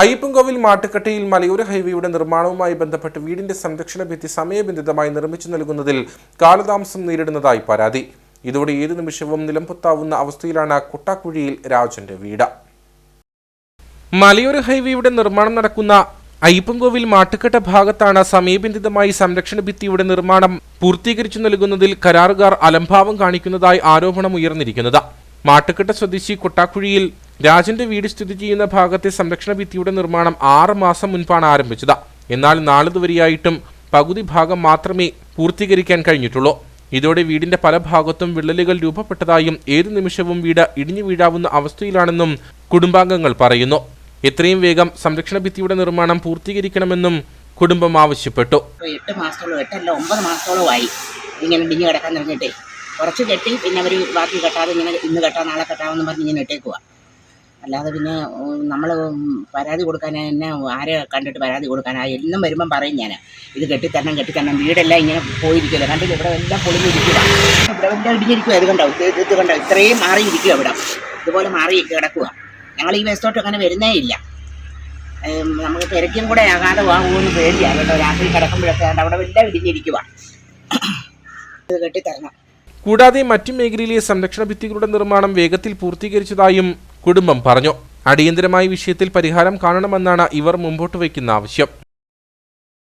അയ്യപ്പൻകോവിൽ മാട്ടുക്കട്ടയിൽ മലയോര ഹൈവേയുടെ നിർമ്മാണവുമായി ബന്ധപ്പെട്ട് വീടിന്റെ സംരക്ഷണ ഭിത്തി സമയബന്ധിതമായി നിർമ്മിച്ചു നൽകുന്നതിൽ കാലതാമസം നേരിടുന്നതായി പരാതി. ഇതോടെ ഏതു നിമിഷവും നിലംപൊത്താവുന്ന അവസ്ഥയിലാണ് കുട്ടാക്കുഴിയിൽ രാജന്റെ വീട്. മലയോര ഹൈവേയുടെ നിർമ്മാണം നടക്കുന്ന അയ്യപ്പൻകോവിൽ മാട്ടുക്കട്ട ഭാഗത്താണ് സമയബന്ധിതമായി സംരക്ഷണ ഭിത്തിയുടെ നിർമ്മാണം പൂർത്തീകരിച്ചു നൽകുന്നതിൽ കരാറുകാർ അലംഭാവം കാണിക്കുന്നതായി ആരോപണം ഉയർന്നിരിക്കുന്നത്. മാട്ടുക്കട്ട സ്വദേശി കുട്ടാക്കുഴിയിൽ രാജന്റെ വീട് സ്ഥിതി ചെയ്യുന്ന ഭാഗത്തെ സംരക്ഷണ ഭിത്തിയുടെ നിർമ്മാണം 6 മാസം മുൻപാണ് ആരംഭിച്ചത്. എന്നാൽ നാളിതുവരെയായിട്ടും പകുതി ഭാഗം മാത്രമേ പൂർത്തീകരിക്കാൻ കഴിഞ്ഞിട്ടുള്ളൂ. ഇതോടെ വീടിന്റെ പല ഭാഗത്തും വിള്ളലുകൾ രൂപപ്പെട്ടതായും ഏതു നിമിഷവും വീട് ഇടിഞ്ഞു വീഴാവുന്ന അവസ്ഥയിലാണെന്നും കുടുംബാംഗങ്ങൾ പറയുന്നു. എത്രയും വേഗം സംരക്ഷണ ഭിത്തിയുടെ നിർമ്മാണം പൂർത്തീകരിക്കണമെന്നും കുടുംബം ആവശ്യപ്പെട്ടു. 8 മാസത്തോളം 8 അല്ല 9 മാസത്തോളമായി ഇങ്ങനെ ഇടിഞ്ഞു കിടക്കാൻ തുടങ്ങിയിട്ട്. കുറച്ച് കെട്ടി പിന്നെ അവർ ബാക്കി കെട്ടാതെ ഇങ്ങനെ ഇന്ന് കെട്ടാം നാളെ കെട്ടാമെന്ന് പറഞ്ഞ് ഇങ്ങനെ ഇട്ടേക്കുക. അല്ലാതെ പിന്നെ നമ്മൾ പരാതി കൊടുക്കാൻ എന്നെ ആരെ കണ്ടിട്ട് പരാതി കൊടുക്കാനാ? എന്നും വരുമ്പം പറയും ഞാൻ ഇത് കെട്ടിത്തരണം വീടെല്ലാം ഇങ്ങനെ പോയിരിക്കുമല്ലോ. കണ്ടില്ല ഇവിടെ എല്ലാം പൊളിഞ്ഞിരിക്കുക, ഇവിടെ എല്ലാം ഇടിഞ്ഞിരിക്കുക. ഇത് കണ്ടോ ഇത്രയും മാറിയിരിക്കുക, ഇവിടെ ഇതുപോലെ മാറി കിടക്കുക. ഞങ്ങൾ ഈ വശത്തോട്ട് അങ്ങനെ വരുന്നേ ഇല്ല. നമുക്ക് തിരക്കും കൂടെ ആകാതെ വാങ്ങുമെന്ന് പേടിയാണ് കേട്ടോ. രാത്രി കിടക്കുമ്പോഴൊക്കെ അവിടെ എല്ലാം ഇടിഞ്ഞിരിക്കുക. ഇത് കെട്ടിത്തരണം. കൂടാതെ മറ്റു മേഖലയിലെ സംരക്ഷണ ഭിത്തികളുടെ നിർമ്മാണം വേഗത്തിൽ പൂർത്തീകരിച്ചതായും കുടുംബം പറഞ്ഞു. അടിയന്തരമായ വിഷയത്തിൽ പരിഹാരം കാണണമെന്നാണ് ഇവർ മുമ്പോട്ട് വയ്ക്കുന്ന ആവശ്യം.